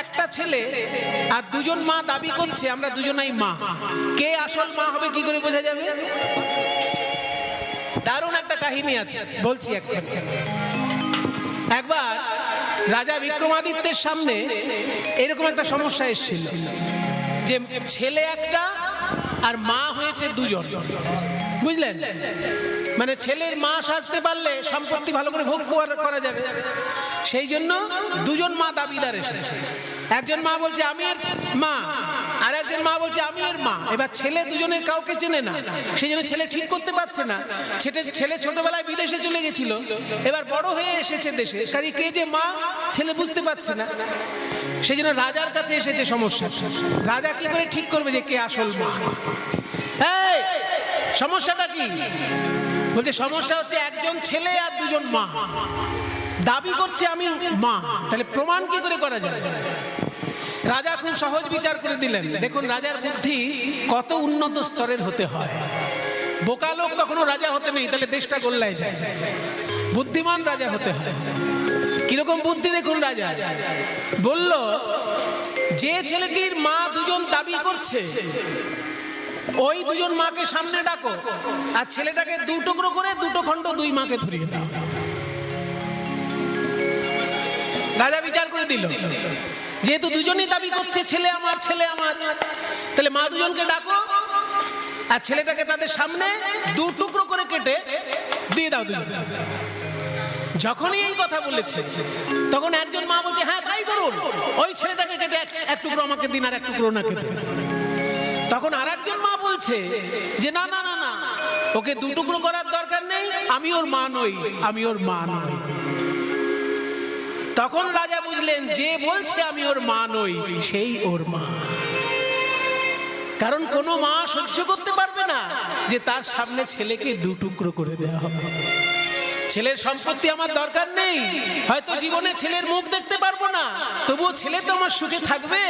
একটা ছেলে আর দুজন মা দাবি করছে আমরা দুজনাই মা, কে আসল মা হবে কি করে বোঝা যাবে? দারুণ একটা কাহিনী আছে, বলছি একবার রাজা বিক্রমাদিত্যের সামনে এরকম একটা সমস্যা এসেছিল যে ছেলে একটা আর মা হয়েছে দুজন, বুঝলেন? মানে ছেলের মা সাজতে পারলে সম্পত্তি ভালো করে ভোগ করা যাবে, সেই জন্য দুজন মা দাবিদার এসেছে। একজন মা বলছে আমি এর মা, আর একজন মা বলছে আমি এর মা। এবার ছেলে দুজনের কাউকে চেনে না, সেই জন্য ছেলে ঠিক করতে পারছে না। ছেলে ছোটবেলায় বিদেশে চলে গেছিল, এবার বড় হয়ে এসেছে দেশে, কাজে কে যে মা ছেলে বুঝতে পারছে না। সেই জন্য রাজার কাছে এসেছে সমস্যা। রাজা কি করে ঠিক করবে যে কে আসল মা? এই সমস্যাটা কি? বলছে সমস্যা হচ্ছে একজন ছেলে আর দুজন মা দাবি করছে আমি মা, তাহলে প্রমাণ কি করে করা যায়? রাজা খুব সহজ বিচার করে দিলেন। দেখুন রাজার বুদ্ধি কত উন্নত স্তরের হতে হয়। বোকা লোক কখনো রাজা হতে নেই, তাহলে দেশটা গোল্লায় যায়। বুদ্ধিমান রাজা হতে হয়। কিরকম বুদ্ধি দেখুন রাজা বলল, যে ছেলেটির মা দুজন দাবি করছে ওই দুজন মাকে সামনে ডাকো, আর ছেলেটাকে দু টুকরো করে দুটো খণ্ড দুই মাকে ধরিয়ে দাও। রাজা বিচার করে দিল, যেহেতু দুজনই দাবি করছে ছেলে আমার ছেলে আমার, তাহলে মা দুজনকে ডাকো আর ছেলেটাকে তাদের সামনে দু টুকরো করে কেটে দিয়ে দাও দুজন। যখনই এই কথা বলেছে তখন একজন মা বলছে হ্যাঁ তাই করুন, ওই ছেলেটাকে কেটে এক টুকরো আমাকে দিন আর এক টুকরো ওনাকে দিন। তখন আর একজন মা বলছে যে না না না না, ওকে দু টুকরো করার দরকার নেই, আমি ওর মা নই, আমি ওর মা নই। তখন রাজা বুঝলেন যে বলছে আমি ওর মা নই সেই ওর মা। কারণ কোনো মা সহ্য করতে পারবে না যে তার সামনে ছেলেকে দু টুকরো করে দেওয়া হবে। ছেলের সম্পত্তি আমার দরকার নেই, হয়তো জীবনে ছেলের মুখ দেখতে পারবো না, তবুও ছেলে তো আমার সুখে থাকবে,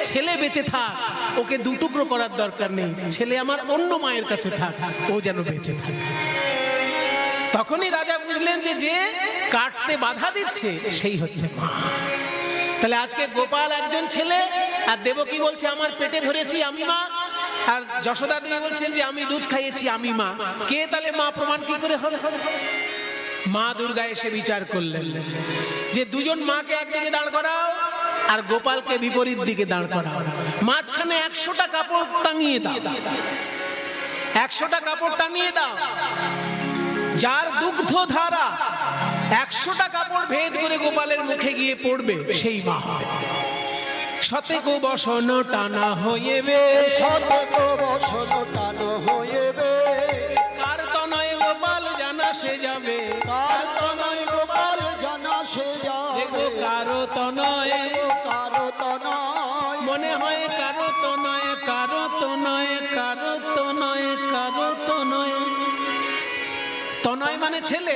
ছেলে বেঁচে থাক, ওকে দু টুকরো করার দরকার নেই, ছেলে আমার অন্য মায়ের কাছে থাক, ও যেন বেঁচে থাকে। তখনই রাজা বুঝলেন যে যে কাটতে বাধা দিচ্ছে সেই হচ্ছে মা। তাহলে আজকে গোপাল একজন ছেলে আর দেবকী বলছে আমার পেটে ধরেছি আমি মা, আর যশোদা দেবী বলছেন যে আমি দুধ খাইয়েছি আমি মা। কে তাহলে মা প্রমাণ কি করে হবে? মা দুর্গা এসে বিচার করলেন যে দুজন মাকে একদিকে দাঁড় করাও আর গোপালকে বিপরীত দিকে দাঁড় করাও, মাঝখানে 100টা কাপড় টাঙিয়ে দাও, 100টা কাপড় টাঙিয়ে দাও, যার দুগ্ধ ধারা 100টা কাপড় ভেদ করে গোপালের মুখে গিয়ে পড়বে সেই মা হবে। শতেক বসন টানা হইবে, শতেক বসন টানা হইবে, কার তনয় গোপাল জানা সে যাবে, কার তনয় গোপাল জানা সে যাবে, কারো তনয় কারো তনয়, মনে হয় কারো তনয়, কারো তনয়, কারো তনয়, কারো তনয়। তনয় মানে ছেলে,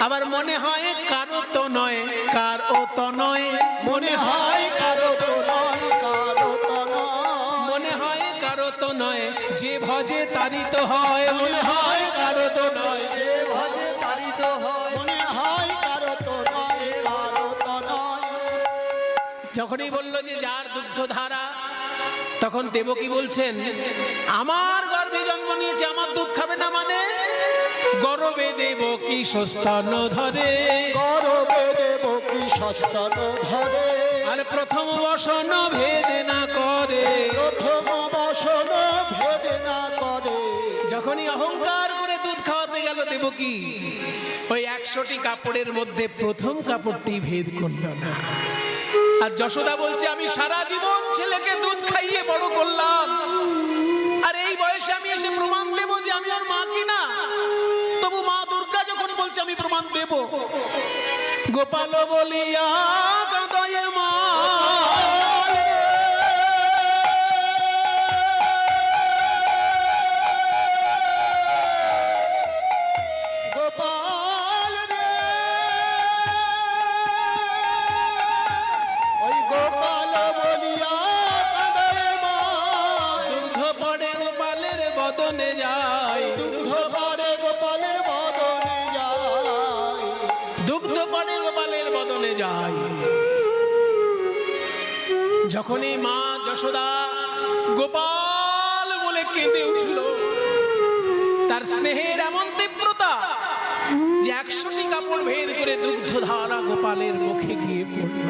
আবার মনে হয় কারো তনয়, কার ও তনয়, মনে হয় কারো তনয়, কারো তনয়, মনে হয় কারো তনয়, যে ভজে তারিত হয়, মনে হয় কারো তনয়, যে ভজে তারিত হয়, মনে হয় কারো তনয়, কারো তনয়। যখনই বলল যে যার দুগ্ধ ধারা, তখন দেবকী বলছেন আমার গর্ভে জন্ম নিয়েছে, আমার দুধ খাবে না মানে? গর্বে দেবকী সস্তন ধরে, গর্বে দেবকী সস্তন ধরে, আর প্রথম বসন ভেদ না করে, প্রথম বসন ভেদ না করে। যখনই অহংকার করে দুধ খাওয়াতে গেল দেবকী, ওই 100টি কাপড়ের মধ্যে প্রথম কাপড়টি ভেদ করল না। আর যশোদা বলছে আমি সারা জীবন ছেলেকে দুধ খাইয়ে বড় করলাম, আর এই বয়সে আমি এসে প্রমাণ দেব যে আমি ওর মা কিনা? তবু মা দুর্গা যখন বলছে আমি প্রমাণ দেব। গোপাল বলিয়া কাঁদয় মা, গোপাল রে, ওই গোপাল বলিয়া কাঁদে মা, দুগ্ধ পড়ে গোপালের বদনে যায়, দুগ্ধ পড়ে গোপালের বদনে যায়, দুগ্ধ পড়ে গোপালের বদনে যায়। যখনই মা যশোদা গোপাল বলে কেঁদে উঠল, তার স্নেহের এমন তীব্রতা যে 100টি কাপড় ভেদ করে দুগ্ধধারা গোপালের মুখে গিয়ে পড়ল।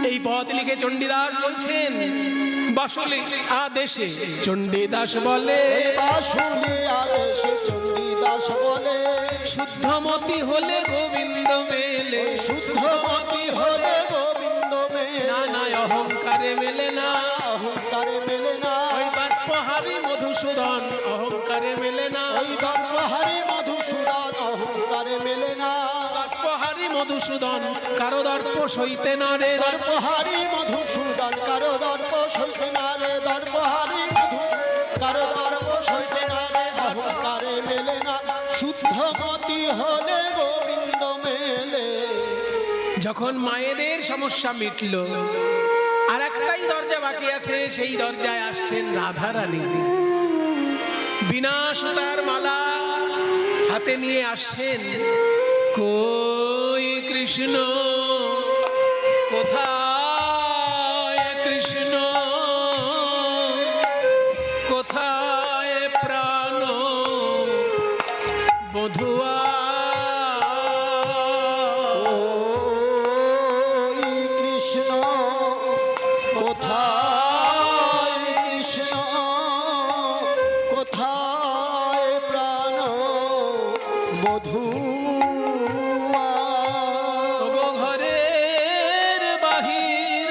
এই পদ লিখে চণ্ডীদাস বলছেন, বাসুলি আদেশে চণ্ডীদাস বলে, বাসুলি আদেশে চণ্ডীদাস বলে, শুদ্ধমতি হলে গোবিন্দ মেলে, শুদ্ধমতি হলে গোবিন্দ মেলে, না না অহংকারে মেলে না, অহংকারে মেলে না, ওই দর্পহারি মধুসূদন অহংকারে মেলে না, ওই দর্পহারি মধুসূদন অহংকারে মেলে না, দর্পহারি মধুসূদন কারো দর্প সইতে না রে, দর্পহারি মধুসূদন কারো দর্প সইতে না রে, দর্পহারি কারো দর্প সইতে না রে, অহংকারে মেলে না, শুদ্ধমতি হলে গোবিন্দ মেলে। যখন মায়েদের সমস্যা মিটল, আর একটাই দরজা বাকি আছে, সেই দরজায় আসছেন রাধারানী। বিনা সুতার মালা হাতে নিয়ে আসছেন। কই কৃষ্ণ, কোথায় কৃষ্ণ, কোথায় প্রাণ বধুয়া, ওই কৃষ্ণ কোথায়, কৃষ্ণ কোথায় প্রাণ বধূয়া, ওগো ঘরের বাহির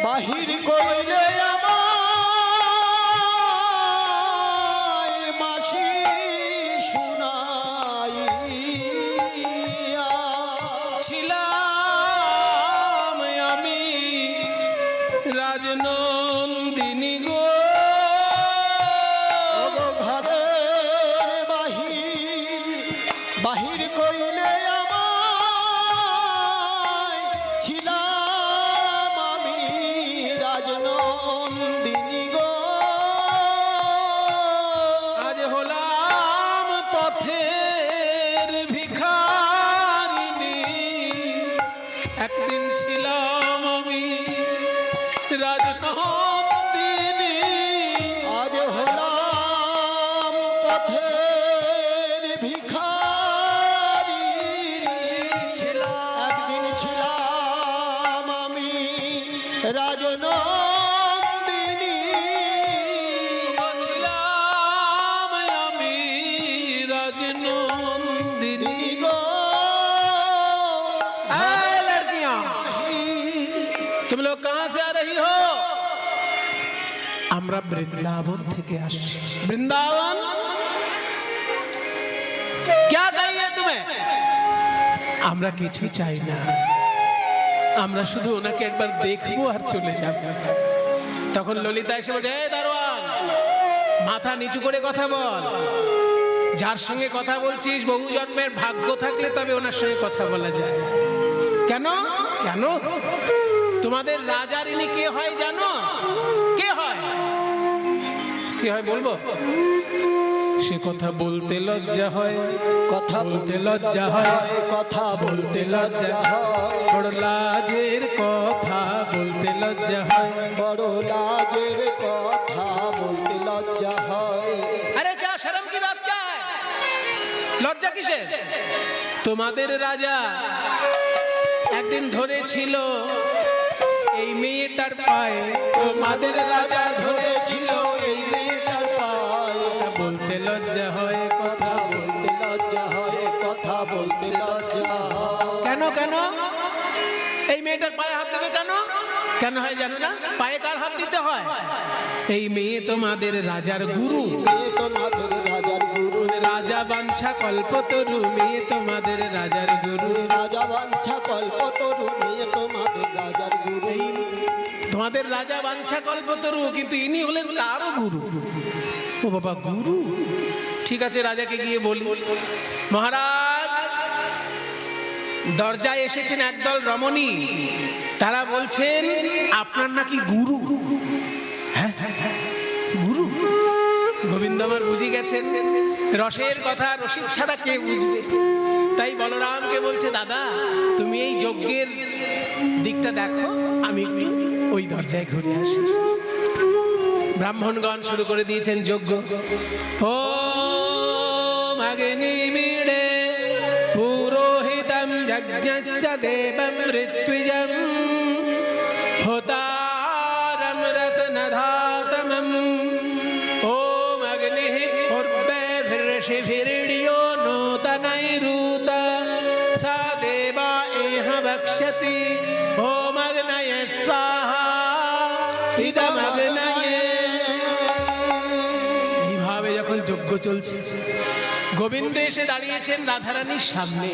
বাহির কইলে আমায় মাসি শুনাইয়া, ছিলাম আমি রাজনন্দিনী গো, ওগো ঘরের বাহির, বাহির কইলে আমায় ছিলাম আমি রাজনন্দিনী গো, আজ হলাম পথের ভিখারিণী, একদিন ছিলাম আমি রাজনন্দিনী, আজ হলাম পথের ভিখারি, একদিন ছিলাম আমি রাজনন্দিনী, ছিলাম আমি রাজনন্দিনী গো ऐ लड़कियां, तुम लोग कहां से आ रही हो? আমরা বৃন্দাবন থেকে আসছি। বৃন্দাবন क्या चाहिए तुम्हें? আমরা কিছু চাই না, আমরা শুধু ওনাকে একবার দেখবো আর চলে যাব। তখন ললিতা এসে বলছে, এই দারোয়ান, মাথা নিচু করে কথা বল, যার সঙ্গে কথা বলছিস বহু জন্মের ভাগ্য থাকলে তবে ওনার সঙ্গে কথা বলা যায়। কেন কেন তোমাদের রাজার ইনি কে হয় জানো? কে হয়? কে হয় বলবো? সে কথা বলতে লজ্জা হয়, কথা বলতে লজ্জা হয়, কথা বলতে লজ্জা হয়, বড় লাজের কথা বলতে লজ্জা হয়, বড় লাজের কথা বলতে লজ্জা হয়। আরে क्या शर्म की बात क्या है? লজ্জা কিসে? তোমাদের রাজা একদিন ধরেছিল এই মেয়েটার পায়ে, তোমাদের রাজা ধরেছিল এই মেয়েটার পায়ে, বলতে লজ্জা হয়, কথা বলতে লজ্জা হয়, কথা বলতে লজ্জা হয়। কেন কেন এই মেয়েটার পায়ে হাত দেবে কেন? কেন হয় জানো না? পায়ে কার হাত দিতে হয়? এই মেয়ে তোমাদের রাজার গুরু, মেয়ে তোমাদের রাজার গুরু, রাজা বাঞ্ছা কল্পতরু, মেয়ে তোমাদের রাজার গুরু, রাজা বাঞ্ছা কল্পতরু, মেয়ে তোমাদের রাজার গুরু, এই তোমাদের রাজা বাঞ্ছা কল্পতরু, কিন্তু ইনি হলেন তারও গুরু। ও বাবা, গুরু? ঠিক আছে, রাজাকে গিয়ে বলি, মহারাজ দরজায় এসেছেন একদল রমণী, তারা বলছেন আপনার নাকি গুরু। হ্যাঁ গুরু? গোবিন্দ আমার বুঝে গেছেন, রসের কথা রসিক ছাড়া কে বুঝবে? তাই বলরামকে বলছে, দাদা তুমি এই যজ্ঞের দিকটা দেখো, আমি একটু ওই দরজায় ঘুরে আসি। ব্রাহ্মণগণ শুরু করে দিয়েছেন যজ্ঞ। ও অগ্নিমিড়ে পুরোহিতম যজ্ঞস্য দেবম ঋত্বিজম হোতারম রত্নধাতমম ওম অগ্নিঃ পূর্বেভির্ষিভিরিডিयो নূতনৈরূত সা দেবা ইহ বক্ষ্যতি ওম অগ্নয়ে স্বাহা ইদম অগ্নয়ে। এইভাবে যখন যজ্ঞ চলছে, গোবিন্দ এসে দাঁড়িয়েছেন রাধারানীর সামনে।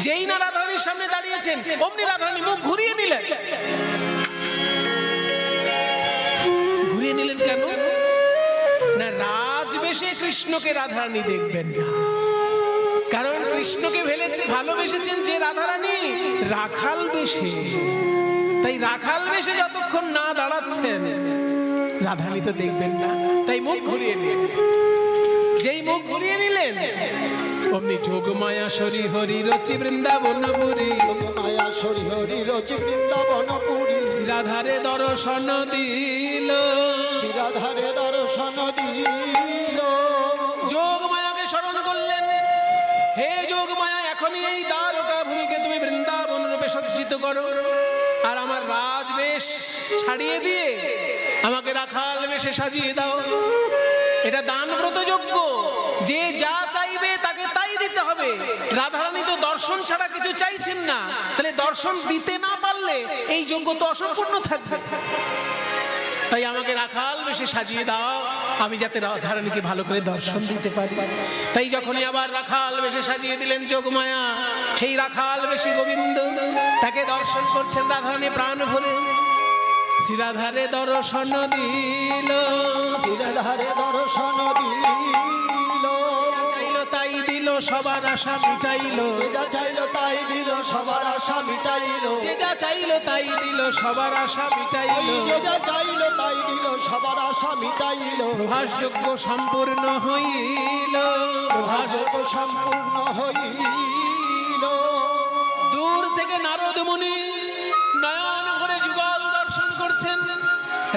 যেই না রাধারানীর সামনে দাঁড়িয়েছেন, অমনি রাধারানী মুখ ঘুরিয়ে নিলেন। ঘুরিয়ে নিলেন কেন? না, রাজবেশে কৃষ্ণকে রাধারানী দেখবেন না। কারণ কৃষ্ণকে ভালোবেসেছেন যে রাধারানী রাখাল বেশে। তাই রাখাল বেশে যতক্ষণ না দাঁড়াচ্ছেন, রাধারানী তো দেখবেন না। তাই মুখ ঘুরিয়ে নিলেন। যেই মুখ ঘুরিয়ে নিলেন, অমনি যোগমায়া শরী হরি রচি বৃন্দাবনপুরী, মায়া শরী হরি রচি বৃন্দাবনপুরী, রাধারে দর্শন দিল, রাধারে দর্শন দিল। যোগমায়াকে স্মরণ করলেন, হে যোগমায়া, এখনই এই দ্বারকা ভূমিকে তুমি বৃন্দাবন রূপে সজ্জিত করো, আর আমার রাজবেশ ছাড়িয়ে দিয়ে আমাকে রাখাল বেশে সাজিয়ে দাও। এটা দানব্রত যজ্ঞ, যে যা চাইবে তাকে তাই দিতে হবে। রাধারানী তো দর্শন ছাড়া কিছু চাইছেন না, তাহলে দর্শন দিতে না পারলে এই যজ্ঞ তো অসম্পূর্ণ থাকবে। তাই আমাকে রাখাল বেশে সাজিয়ে দাও, আমি যাতে রাধারানীকে ভালো করে দর্শন দিতে পারি। তাই যখনই আবার রাখাল বেশে সাজিয়ে দিলেন যোগমায়া, সেই রাখাল বেশে গোবিন্দ তাকে দর্শন করছেন রাধারানী প্রাণ ভরে। শ্রীরাধারে দর্শন দিল, শ্রীরাধারে দর্শন দিল, চাইলো তাই দিল, সবার আশা মিটাইলো, যা চাইলো তাই দিল, সবার আশা মিটাইলো, যে যা চাইলো তাই দিল, সবার আশা মিটাইলো, যে যা চাইলো তাই দিল, সবার আশা মিটাইলো। প্রভাসযজ্ঞ সম্পূর্ণ হইল, প্রভাসযজ্ঞ সম্পূর্ণ হইল। দূর থেকে নারদ মুনি নয়ন ভরে যুগল দর্শন করছেন।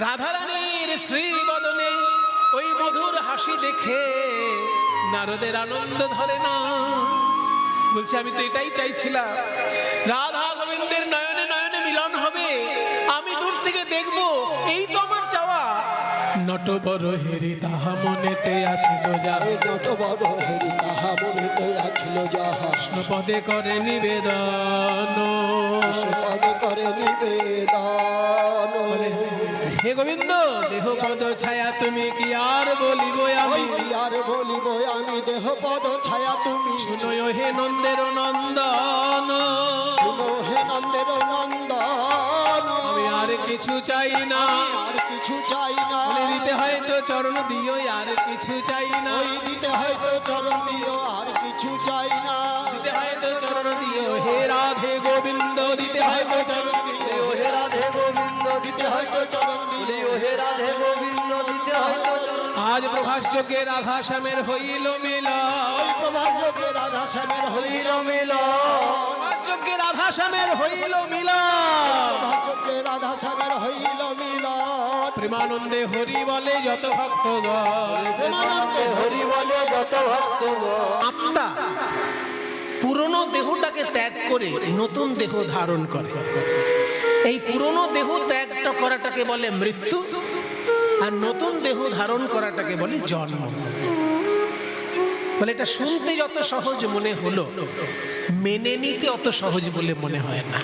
রাধারানীর শ্রীবদনে ওই মধুর হাসি দেখে নারদের আনন্দ ধরে না। বলছে, আমি তো এটাই চাইছিলাম, রাধা গোবিন্দের নয়নে নয়নে মিলন হবে, আমি দূর থেকে দেখবো, এই তো আমার চাওয়া। নটবর হেরি তাহা মনেতে আছে তো যা, নটবর হেরি তাহা মনেতে আছিল যাহা, কৃষ্ণপদে করে নিবেদন, পদে করে নিবেদন। হে গোবিন্দ, দেহ পদ ছায়া তুমি কি আর বলিব আমি, কি আর বলিব আমি, দেহ পদ ছায়া তুমি, শুনো হে নন্দের নন্দন, শুনো হে নন্দের নন্দন। আমি আর কিছু চাই না, আর কিছু চাই না, দিতে হয়তো চরণ দিও, আর কিছু চাই না, দিতে হয়তো চরণ দিও, আর কিছু চাই না, দিতে হয়তো চরণ দিও, হে রাধে গোবিন্দ, দিতে হয়তো চরণ দিও, হে রাধে গোবিন্দ, দিতে হয়তো চরণ দিও, হে রাধে গোবিন্দ, দিতে হয়তো চরণ। আজ প্রভাস যজ্ঞে রাধা শ্যামের হইল মিলন, প্রভাস যজ্ঞে রাধা শ্যামের হইল মিলন, প্রভাস যজ্ঞে রাধা শ্যামের হইল মিলন, প্রভাস যজ্ঞে রাধা শ্যামের হইল মিলন। প্রেমানন্দে হরি বলে যত ভক্তগণ, প্রেমানন্দে হরি বলে যত ভক্তগণ। আত্মা পুরনো দেহটাকে ত্যাগ করে নতুন দেহ ধারণ করে। এই পুরনো দেহ ত্যাগ করাটাকে বলে মৃত্যু, আর নতুন দেহ ধারণ করাটাকে বলে জন্ম। বলে এটা শুনতে যত সহজ মনে হলো, মেনে নিতে অত সহজ বলে মনে হয় না।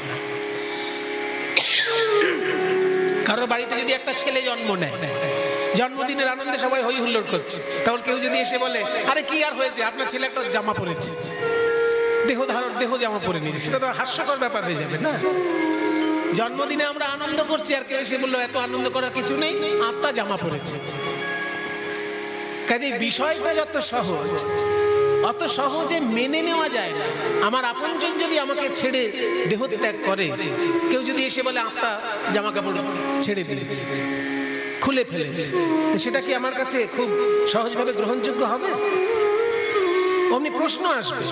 কারো বাড়িতে যদি একটা ছেলে জন্ম নেয়, জন্মদিনের আনন্দে সবাই হই হুল্লোড় করছে, তাহলে কেউ যদি এসে বলে, আরে কি আর হয়েছে, আপনার ছেলে একটা জামা পরেছে, দেহ জামা পরে নিয়েছে, সেটা তো হাস্যকর ব্যাপার হয়ে যাবে না। জন্মদিনে আমরা আনন্দ করছি, আর কেউ এসে বললো এত আনন্দ করার কিছু নেই, আত্মা জামা পরেছে। কাজে বিষয়টা যত সহজ, অত সহজে মেনে নেওয়া যায় না। আমার আপনজন যদি আমাকে ছেড়ে দেহ ত্যাগ করে, কেউ যদি এসে বলে আত্মা জামা কাপড় ছেড়ে দিয়েছে, খুলে ফেলেছে, সেটা কি আমার কাছে খুব সহজভাবে গ্রহণযোগ্য হবে? অমনি প্রশ্ন আসবে,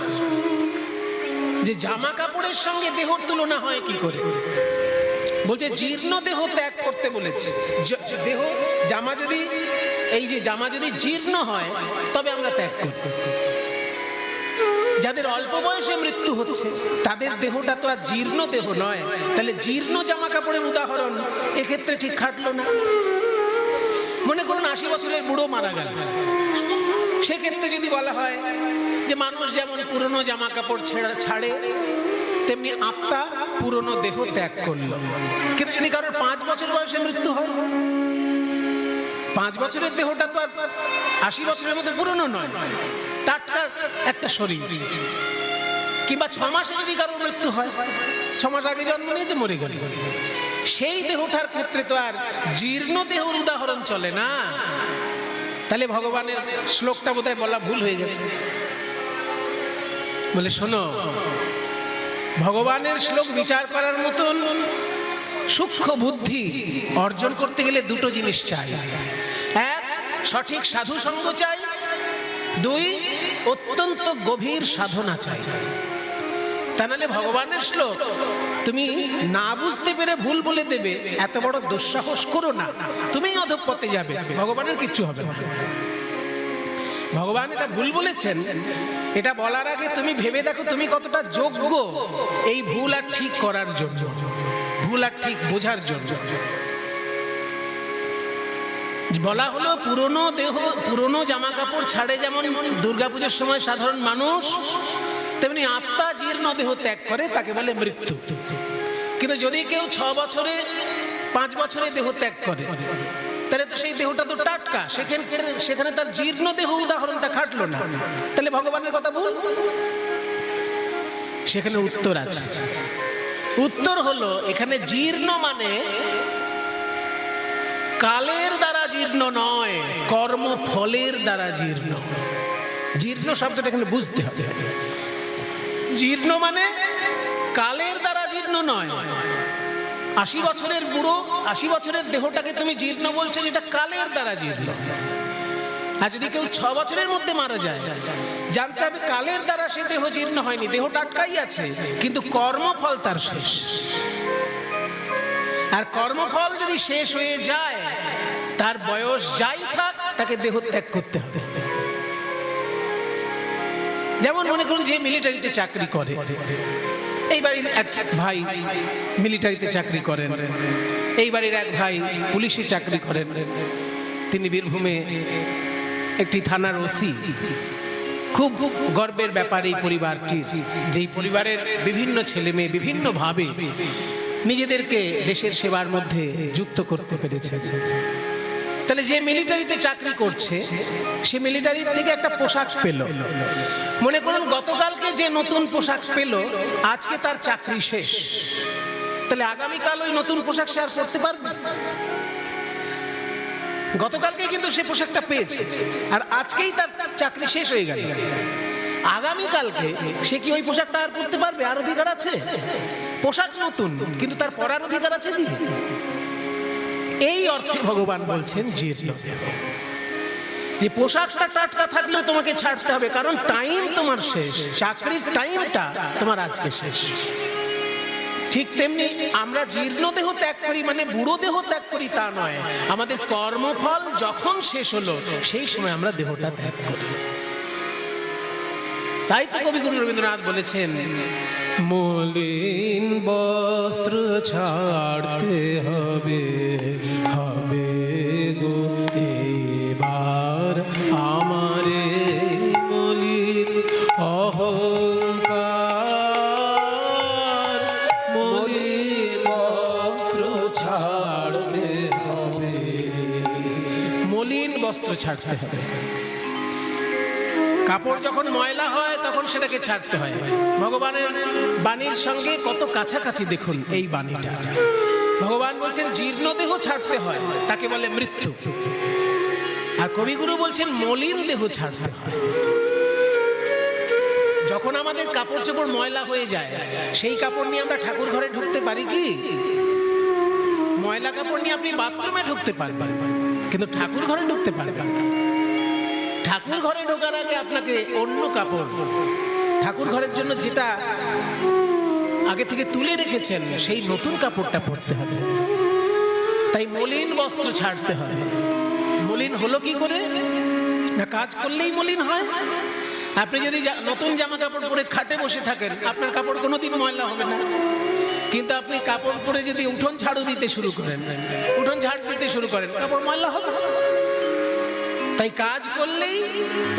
যে জামা কাপড়ের সঙ্গে দেহর তুলনা হয় কি করে? বলছে জীর্ণ দেহ ত্যাগ করতে বলেছে। দেহ জামা যদি জামা যদি জীর্ণ হয় তবে আমরা ত্যাগ করব। যাদের অল্প বয়সে মৃত্যু হচ্ছে তাদের দেহটা তো আর জীর্ণ দেহ নয়, তাহলে জীর্ণ জামা কাপড়ের উদাহরণ এক্ষেত্রে ঠিক খাটলো না। মনে করুন 80 বছরের বুড়ো মারা গেল, সেক্ষেত্রে যদি বলা হয় যে মানুষ যেমন পুরনো জামা কাপড় ছাড়ে তেমনি আত্মা পুরনো দেহ ত্যাগ করলো। কিন্তু যদি কারোর 5 বছর বয়সে মৃত্যু হয়, 5 বছরের দেহটা তো আর 80 বছরের মধ্যে পুরনো নয়, টাটকা একটা শরীর। কিংবা 6 মাসে যদি কারোর মৃত্যু হয়, 6 মাস আগে জন্ম নিয়েছে মরে গেল, সেই দেহটার ক্ষেত্রে তো আর জীর্ণ দেহর উদাহরণ চলে না। তাহলে ভগবানের শ্লোকটা বোধহয় বলা ভুল হয়ে গেছে। বলে শোনো, ভগবানের শ্লোক বিচার করার মতন সূক্ষ্ম বুদ্ধি অর্জন করতে গেলে দুটো জিনিস চাই। এক, সঠিক সাধু সঙ্গ চাই। 2, অত্যন্ত গভীর সাধনা চাই। তা নাহলে ভগবানের শ্লোক তুমি না বুঝতে পেরে ভুল বলে দেবে, এত বড় দুঃসাহস করো না, তুমিই অধঃপথে যাবে, ভগবানের কিচ্ছু হবে না। ভগবান এটা ভুল বলেছেন, এটা বলার আগে তুমি ভেবে দেখো তুমি কতটা যোগ্য এই ভুল আর ঠিক করার জন্য, ভুল আর ঠিক বোঝার জন্য। বলা হলো পুরনো দেহ, পুরনো জামা কাপড় ছাড়ে যেমন দুর্গাপূজার সময় সাধারণ মানুষ, তেমনি আত্মা জীর্ণ দেহ ত্যাগ করে, তাকে বলে মৃত্যু। কিন্তু যদি কেউ 6 বছরে 5 বছরে দেহ ত্যাগ করে, তাহলে তো সেই দেহটা তো টাটকা, সেখানে তার জীর্ণ দেহ উদাহরণটা খাটলো না, তাহলে ভগবানের কথা ভুল। সেখানে উত্তর আছে। উত্তর হলো এখানে জীর্ণ মানে কালের দ্বারা জীর্ণ নয়, কর্মফলের দ্বারা জীর্ণ। জীর্ণ শব্দটা এখানে বুঝতে হবে। জীর্ণ মানে কালের দ্বারা জীর্ণ নয়। 80 বছরের বুড়ো, 80 বছরের দেহটাকে তুমি জীর্ণ বলছো, যেটা কালের দ্বারা জীর্ণ। আর যদি কেউ 6 বছরের মধ্যে মারা যায়, জানতে হবে কালের দ্বারা সে দেহ জীর্ণ হয়নি, দেহ টাটকাই আছে, কিন্তু কর্মফল তার শেষ। আর কর্মফল যদি শেষ হয়ে যায়, তার বয়স যাই থাক, তাকে দেহ ত্যাগ করতে হবে। যেমন মনে করুন যে মিলিটারিতে চাকরি করে, এই বাড়ির এক ভাই মিলিটারিতে চাকরি করেন, এই বাড়ির এক ভাই পুলিশে চাকরি করেন, তিনি বীরভূমে একটি থানার ওসি। খুব গর্বের ব্যাপার এই পরিবারটির, যেই পরিবারের বিভিন্ন ছেলে মেয়ে বিভিন্নভাবে নিজেদেরকে দেশের সেবার মধ্যে যুক্ত করতে পেরেছে। তাহলে যে মিলিটারিতে চাকরি করছে, সে মিলিটারি থেকে একটা পোশাক পেল। মনে করুন গতকালকে যে নতুন পোশাক পেল, আজকে তার চাকরি শেষ, তাহলে আগামীকাল ওই নতুন পোশাক সে আর পরতে পারবে? গতকালকে কিন্তু সে পোশাকটা পেয়েছে, আর আজকেই তার চাকরি শেষ হয়ে গেল। আগামীকালকে সে কি ওই পোশাকটা আর পরতে পারবে? আর অধিকার আছে? পোশাক নতুন, কিন্তু তার পরার অধিকার আছে কি? এই অর্থে ভগবান বলছেন জীর্ণ দেহ। যে পোশাকটা টাটকা থাকলে তোমাকে ছাড়তে হবে, কারণ টাইম তোমার শেষ, চাকরির টাইমটা তোমার আজকে শেষ। ঠিক তেমনি আমরা জীর্ণ দেহ ত্যাগ করি মানে বুড়ো দেহ ত্যাগ করি তা নয়, আমাদের কর্মফল যখন শেষ হলো সেই সময় আমরা দেহটা ত্যাগ করি। তাই তো কবিগুরু রবীন্দ্রনাথ বলেছেন, মলিন বস্ত্র ছাড়তে হবে, হবে গো এবার আমারে মলিন অহংকার, মলিন বস্ত্র ছাড়তে হবে, মলিন বস্ত্র ছাড়তে হবে। কাপড় যখন ময়লা হয় তখন সেটাকে ছাড়তে হয়। ভগবানের বাণীর সঙ্গে কত কাছাকাছি দেখুন এই বাণীটা। ভগবান বলছেন জীর্ণ দেহ ছাড়তে হয়, তাকে বলে মৃত্যু। আর কবিগুরু বলছেন মলিন দেহ ছাড়তে হয়। যখন আমাদের কাপড় চোপড় ময়লা হয়ে যায়, সেই কাপড় নিয়ে আমরা ঠাকুর ঘরে ঢুকতে পারি কি? ময়লা কাপড় নিয়ে আপনি বাথরুমে ঢুকতে পারবেন, কিন্তু ঠাকুর ঘরে ঢুকতে পারবেন না। ঠাকুর ঘরে ঢোকার আগে আপনাকে অন্য কাপড় ঠাকুর ঘরের জন্য যেটা আগে থেকে তুলে রেখেছেন সেই নতুন কাপড়টা পরতে হবে। তাই মলিন বস্ত্র ছাড়তে হবে। মলিন হলো কি করে? না কাজ করলেই মলিন হয়। আপনি যদি নতুন জামা কাপড় পরে খাটে বসে থাকেন, আপনার কাপড় কোনোদিন ময়লা হবে না। কিন্তু আপনি কাপড় পরে যদি উঠোন ঝাড়ু দিতে শুরু করেন, উঠোন ঝাড় দিতে শুরু করেন, কাপড় ময়লা হবে। তাই কাজ করলেই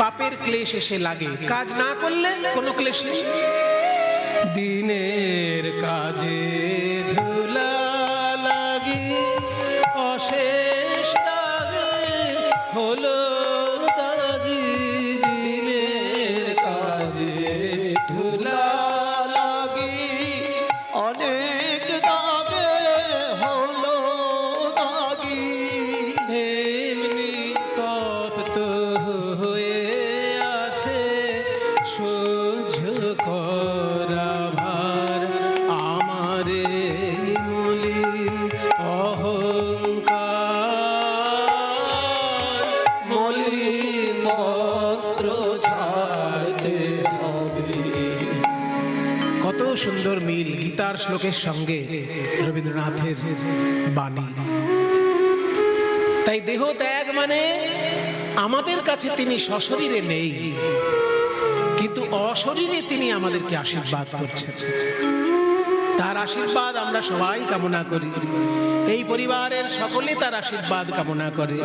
পাপের ক্লেশ এসে লাগে, কাজ না করলে কোনো ক্লেশ নেই। দিনের কাজে ধুলা লাগি অশেষ দাগে হলো দাগি, দিনের কাজে ধুলা লাগি অনেক দাগে হলো দাগি, এমনি তপ্ত হয়ে আছে সহ্য করা ভার আমারে মলিন অহংকার, মলিন বস্ত্র ছাড়তে হবে। কত সুন্দর মিল গীতার শ্লোকের সঙ্গে রবীন্দ্রনাথের বাণী। তাই দেহ ত্যাগ মানে আমাদের কাছে তিনি সশরীরে নেই, কিন্তু অশরীরে তিনি আমাদেরকে আশীর্বাদ করছেন। তার আশীর্বাদ আমরা সবাই কামনা করি, এই পরিবারের সকলে তার আশীর্বাদ কামনা করে।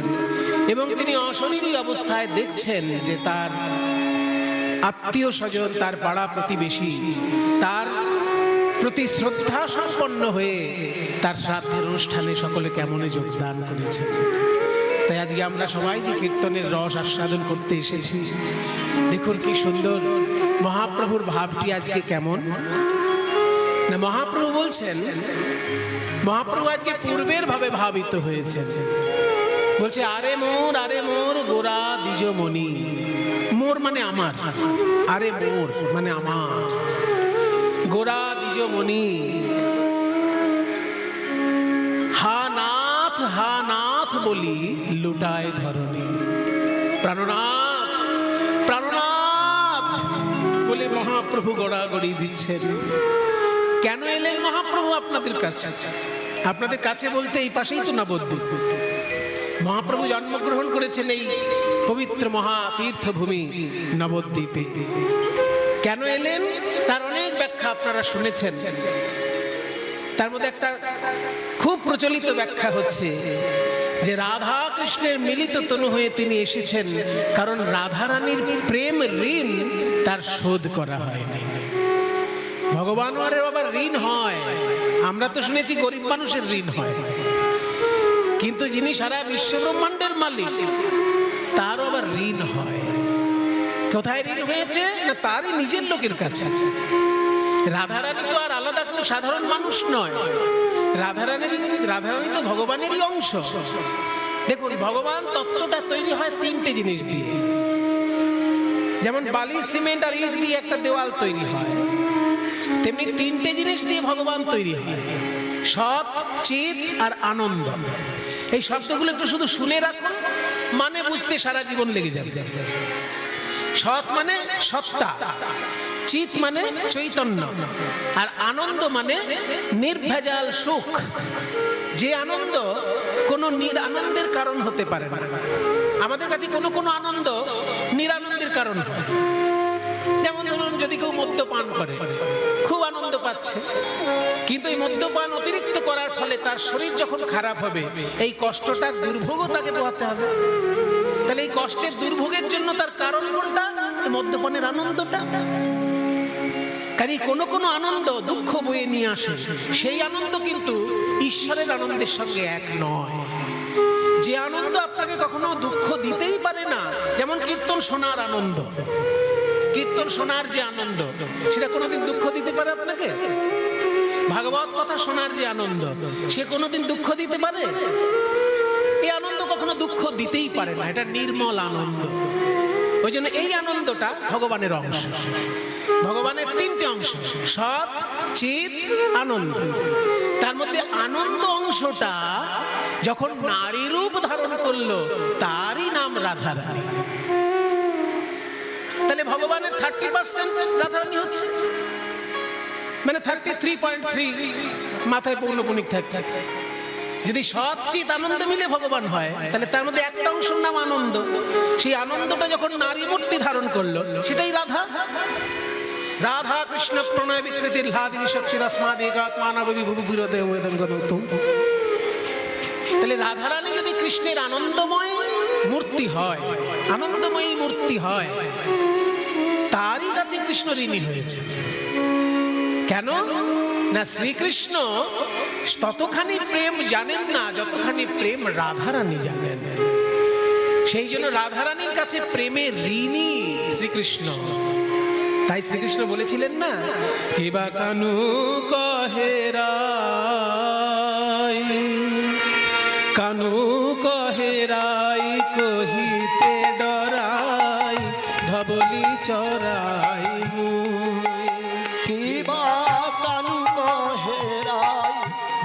এবং তিনি অশরীরী অবস্থায় দেখছেন যে তার আত্মীয় স্বজন, তার পাড়া প্রতিবেশী তার প্রতি শ্রদ্ধা সম্পন্ন হয়ে তার শ্রাদ্ধের অনুষ্ঠানে সকলে কেমন যোগদান করেছে। তাই আজকে আমরা সবাই যে কীর্তনের রস আস্বাদন করতে এসেছি, দেখুন কি সুন্দর মহাপ্রভুর ভাবটি আজকে কেমন না। মহাপ্রভু বলছেন, মহাপ্রভু আজকে পূর্বের ভাবে ভাবিত হয়েছে। বলছে আরে মোর গোরা দ্বিজমণি। মোর মানে আমার, আরে মোর মানে আমার, গোরা দ্বিজমণি। হা নাথ বলি লুটায় ধরণী। প্রাণনাথ প্রাণনাথ বলে মহাপ্রভু গড়াগড়ি দিচ্ছেন। কেন এলেন মহাপ্রভু আপনাদের কাছে? আপনাদের কাছে বলতে এই পাশেই তো নবদ্বীপ। মহাপ্রভু জন্মগ্রহণ করেছেন এই পবিত্র মহা তীর্থভূমি নবদ্বীপে। কেন এলেন তার অনেক ব্যাখ্যা আপনারা শুনেছেন। তার মধ্যে একটা খুব প্রচলিত ব্যাখ্যা হচ্ছে যে রাধা কৃষ্ণের মিলিত তনু হয়ে তিনি এসেছেন কারণ রাধারানীর প্রেম ঋণ তার শোধ করা হয়নি। ভগবানও আবার ঋণ হয়, আমরা তো শুনেছি গরিব মানুষের ঋণ হয়, কিন্তু যিনি সারা বিশ্ব ব্রহ্মাণ্ডের মালিক তারও আবার ঋণ হয়। কোথায় ঋণ হয়েছে? না তারই নিজের লোকের কাছে। রাধারানী তো আর আলাদা কোনো সাধারণ মানুষ নয়, রাধারানী তো ভগবানেরই অংশ। দেখুন ভগবান তত্ত্বটা তৈরি হয় তিনটে জিনিস দিয়ে। যেমন বালি সিমেন্ট আর ইট দিয়ে একটা দেওয়াল তৈরি হয়, তেমনি তিনটে জিনিস দিয়ে ভগবান তৈরি হয়, সৎ, চিত আর আনন্দ। এই শব্দগুলো একটু শুধু শুনে রাখুন, মানে বুঝতে সারা জীবন লেগে যাবে। সৎ মানে সত্তা, চিত মানে চৈতন্য, আর আনন্দ মানে নির্ভেজাল সুখ। যে আনন্দ কোনো নিরানন্দের কারণ হতে পারে না। আমাদের কাছে কোনো কোনো আনন্দ নিরানন্দের কারণ হয়। যেমন ধরুন যদি কেউ মদ্যপান করে, খুব আনন্দ পাচ্ছে, কিন্তু এই মদ্যপান অতিরিক্ত করার ফলে তার শরীর যখন খারাপ হবে এই কষ্টটার দুর্ভোগও তাকে পোহাতে হবে। তাহলে এই কষ্টের দুর্ভোগের জন্য তার কারণ কোনটা? মদ্যপানের আনন্দটা। কাজে কোনো কোনো আনন্দ দুঃখ বয়ে নিয়ে আসে, সেই আনন্দ কিন্তু ঈশ্বরের আনন্দের সঙ্গে এক নয়। যে আনন্দ আপনাকে কখনো দুঃখ দিতেই পারে না, যেমন কীর্তন শোনার আনন্দ, কীর্তন শোনার যে আনন্দ সেটা কোনোদিন দুঃখ দিতে পারে আপনাকে? ভাগবত কথা শোনার যে আনন্দ সে কোনোদিন দুঃখ দিতে পারে? এই আনন্দ কখনো দুঃখ দিতেই পারে না, এটা নির্মল আনন্দ। ওই জন্য এই আনন্দটা ভগবানের অংশ। ভগবানের তিনটে অংশ, সৎ, চিত, আনন্দ। তার মধ্যে আনন্দ অংশটা যখন নারী রূপ ধারণ করলো তারই নাম রাধারানী। তাহলে তাহলে ভগবানের 30% রাধারানী হচ্ছে, মানে 33.3 মাথায় পৌনপুনিক থাকছে। যদি সচিত আনন্দ মিলে ভগবান হয়, তাহলে তার মধ্যে একটা অংশের নাম আনন্দ। সেই আনন্দটা যখন নারী মূর্তি ধারণ করলো, সেটাই রাধা। রাধা কৃষ্ণ প্রণয় বিকৃতির লাদিনী শক্তির আসমাদিকাত্মানবী ভুবিরদে ওয়েদন গত। তাহলে রাধারানী যদি কৃষ্ণের আনন্দময় মূর্তি হয়, আনন্দময়ী মূর্তি হয়, তারই কাছে কৃষ্ণ ঋণী হয়েছে। কেন না, শ্রীকৃষ্ণ ততখানি প্রেম জানেন না যতখানি প্রেম রাধারানী জানেন। সেই জন্য রাধারানীর কাছে প্রেমের ঋণী শ্রীকৃষ্ণ। তাই শ্রীকৃষ্ণ বলেছিলেন না, কেবা কানু কহেরাই, কানু কহেরাই কহিতে ডরাই ধবলি চরাই কিবা কানু কহেরাই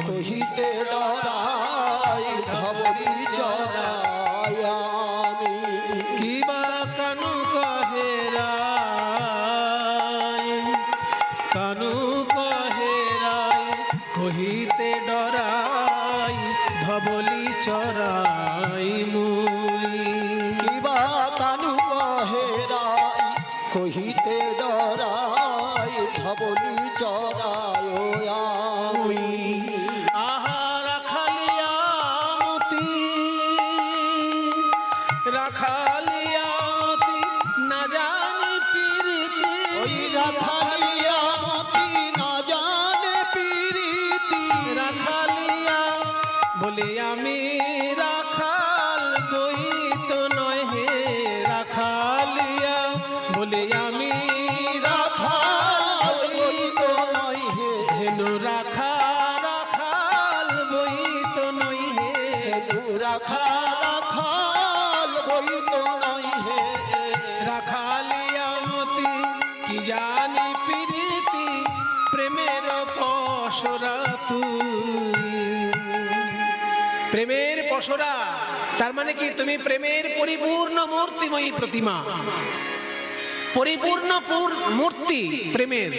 কহিতে ডরাই ধবলি চরাই আমি। কিবা কানু কহেরাই, কানু কহেরাই কহিতে ডরাই ধবলি চরাই মুই। কিবা কানু কহেরাই কহিতে ডরাই ধবলি চরাই আমি। আহা রাখালিয়া মতি, রাখালিয়া মতি না জানি প্রীতি। ওই রাখালিয়া মতি না জানে প্রীতি। রাখালিয়া বলে আমি রাখাল বই তো নয় হে, রাখালিয়া বলে আমি রাখাল বই তো নয় হে। ধেনু রাখা রাখাল বই তো নয় হে, রাখা রাখাল বই তো নয় হে। রাখালিয়া মতি কি জানি প্রীতি, প্রেমের পসরা তুই। প্রেমের পসরা তার মানে কি, তুমি প্রেমের পরিপূর্ণ মূর্তিময়ী প্রতিমা, পরিপূর্ণ মূর্তি প্রেমের।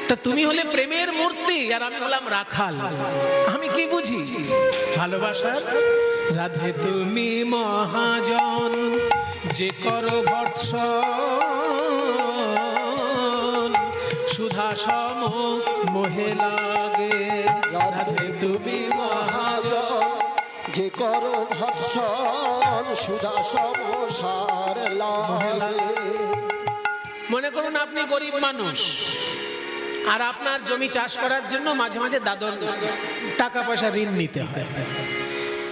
তা তুমি হলে প্রেমের মূর্তি, আর আমি হলাম রাখাল। আমি কি বুঝি ভালোবাসার? রাধে তুমি মহাজন যে করো ভর্ৎসন, সুধা সম মোহে লাগে। রাধে তুমি মহাজন যে করো ভৎসন, সুধা সমসার লাগে। মনে করুন আপনি গরিব মানুষ, আর আপনার জমি চাষ করার জন্য মাঝে মাঝে দাদন টাকা পয়সা ঋণ নিতে হয়।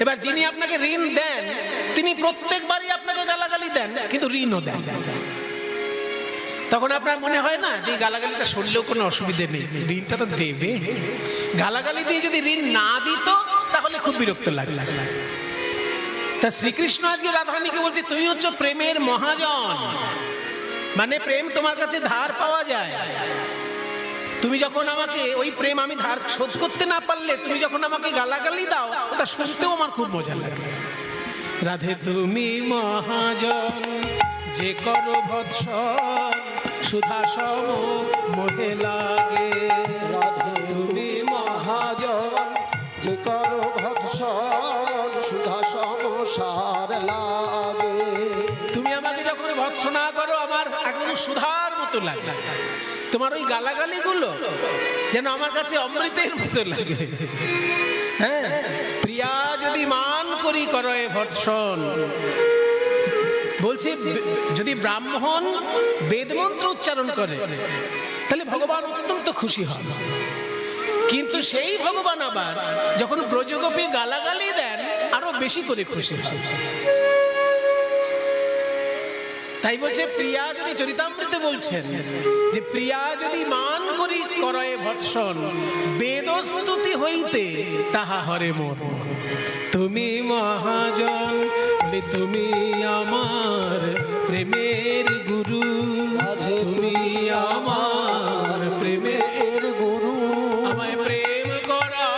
এবার যিনি আপনাকে ঋণ দেন, তিনি প্রত্যেকবারই আপনাকে গালাগালি দেন, কিন্তু ঋণও দেন। তখন আপনার মনে হয় না যে গালাগালিটা শুনলেও কোনো অসুবিধে নেই, ঋণটা তো দেবে। গালাগালি দিয়ে যদি ঋণ না দিত তাহলে খুব বিরক্ত লাগলো। তা শ্রীকৃষ্ণ আজকে রাধারানীকে বলছে, তুমি হচ্ছে প্রেমের মহাজন। মানে প্রেম তোমার কাছে ধার পাওয়া যায়। তুমি যখন আমাকে ওই প্রেম আমি ধার শোধ করতে না পারলে, তুমি যখন আমাকে গালাগালি দাও, ওটা শুনতেও আমার খুব মজা লাগে। রাধে তুমি মহাজন যে করো ভৎসন, সুধা সম মোহে লাগে। রাধে তুমি মহাজন যে করো ভৎসন, সুধা সমসার লাগে। তুমি আমাকে যখন ভৎসনা করো, আমার এখন সুধার মতো লাগে। তোমার ওই গালাগালি গুলো যেন আমার কাছে অমৃতের মতো লাগে। হ্যাঁ, প্রিয়া যদি মান করি করয়ে ভৎসন, বলছি যদি ব্রাহ্মণ বেদমন্ত্র উচ্চারণ করে তাহলে ভগবান অত্যন্ত খুশি হন। কিন্তু সেই ভগবান আবার যখন ব্রজগোপী গালাগালি দেন, আরো বেশি করে খুশি হন। তাই বলছে প্রিয়া যদি, চরিতামৃতে বলছেন যে প্রিয়া যদি মান করি করয়ে ভৎসন, বেদস্তুতি হইতে তাহা হরে মোর। তুমি মহাজন বলে তুমি আমার প্রেমের গুরু, তুমি আমার প্রেমের গুরু। আমায় প্রেম করা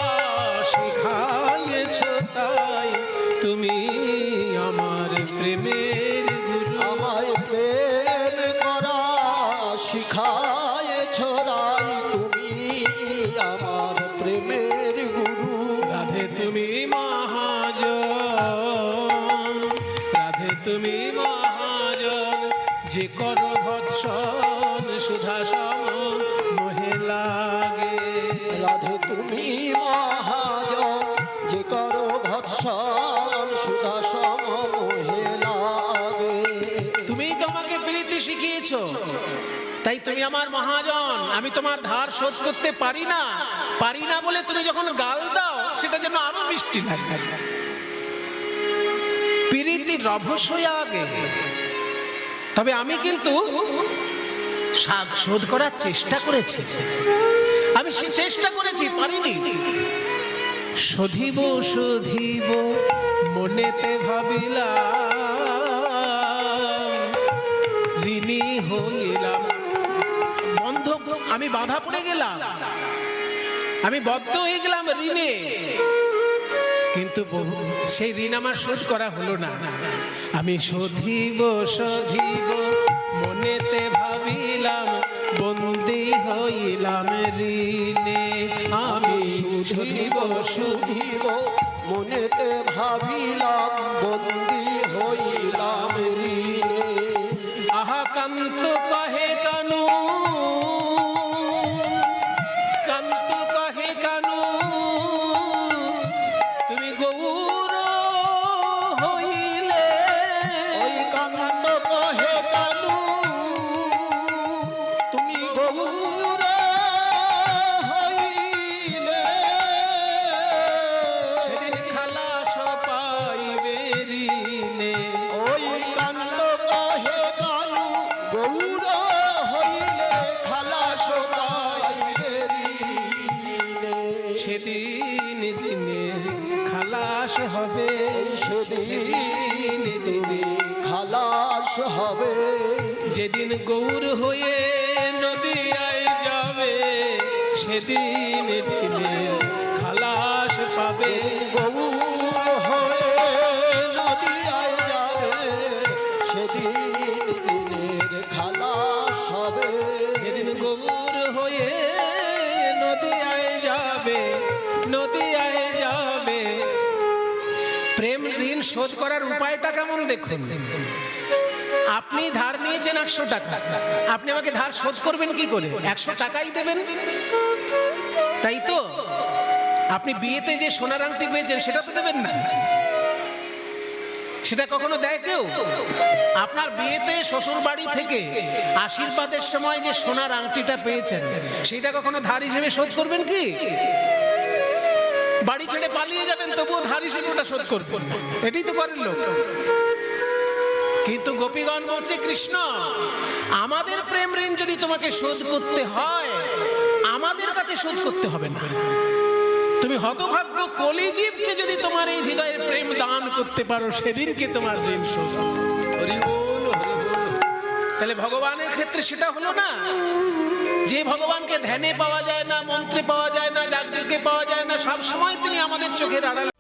শিখাইয়েছ, তাই তুমি আমার প্রেমের গুরু। আমায় প্রেম শিখায়েছ রাই তুমি আমার প্রেমের গুরু। রাধে তুমি মহাজন, রাধে তুমি মহাজন, যে কর ভৎসন সুধা সম মোহে লাগে। রাধে তুমি মহাজন, যে করো ভৎসন সুধা সম মোহে লাগে। তুমিই তোমাকে প্রীতি শিখিয়েছো, তাই তুমি আমার মহাজন। আমি তোমার ধার শোধ করতে পারি না, পারি না বলে তুমি যখন গাল দাও সেটা যেন আরো মিষ্টি লাগে। প্রীতি রভস হয়ে আগে, তবে আমি কিন্তু শোধ করার চেষ্টা করেছি, আমি সে চেষ্টা করেছি, পারিনি। শোধিব শোধিব মনেতে ভাবিলাম, ঋণী হইলাম বন্ধ, আমি বাধা পড়ে গেলাম, আমি বদ্ধ হয়ে গেলাম ঋণে, কিন্তু সেই ঋণ আমার শোধ করা হলো না। আমি শোধিব শোধিব মনেতে ভাবিলাম, বন্দী হইলাম ঋণে। আমি শোধিব শুধিব মনেতে ভাবিলাম, বন্দী হইলাম ঋণে। আহা কান্ত কহে কানু, কান্ত কহে কানু, তুমি গৌর হইলে। ওই কান্ত কহে কানু, তুমি গৌর হইলে। সেদিন খালাস পাইবে ঋণে। ওই কান্ত কহে কানু, গৌর হইলে খালাস পাইবে ঋণে। সেদিন ঋণে খালাস হবে, সেদিন দিনে খালাস হবে। যেদিন গৌর হয়ে নদিয়ায় যাবে, সেদিন ঋণে খালাস পাবে। গৌর হয়ে নদিয়ায় যাবে, সেদিন ঋণের খালাস হবে। যেদিন গৌর হয়ে নদিয়ায় যাবে, নদিয়ায় যাবে। প্রেম ঋণ শোধ করার উপায়টা কেমন দেখুন। আপনি ধার নিয়েছেন 100 টাকা, আপনি আমাকে ধার শোধ করবেন কি করে? 100 টাকাই দেবেন, তাই তো? আপনি বিয়েতে যে সোনার আংটি পেয়েছেন সেটা তো দেবেন না, সেটা কখনো দেয় কেউ? আপনার বিয়েতে শ্বশুর বাড়ি থেকে আশীর্বাদের সময় যে সোনার আংটিটা পেয়েছেন সেটা কখনো ধার হিসেবে শোধ করবেন কি? বাড়ি ছেড়ে পালিয়ে যাবেন, তবুও ধার হিসেবে ওটা শোধ করবেন, এটাই তো করেন লোক। কিন্তু গোপীগণ বলছে, কৃষ্ণ আমাদের প্রেম ঋণ যদি তোমাকে শোধ করতে হয়, আমাদের কাছে শোধ করতে হবে না। তুমি হতভাগ্য কলিজীবকে যদি তোমার এই হৃদয়ের প্রেম দান করতে পারো, সেদিনকে তোমার ঋণ শোধ। হরি বল, হরি বল। তাহলে ভগবানের ক্ষেত্রে সেটা হলো না, যে ভগবানকে ধ্যানে পাওয়া যায় না, মন্ত্রে পাওয়া যায় না, যাগযজ্ঞে পাওয়া যায় না, সব সময় তিনি আমাদের চোখের আড়ালে।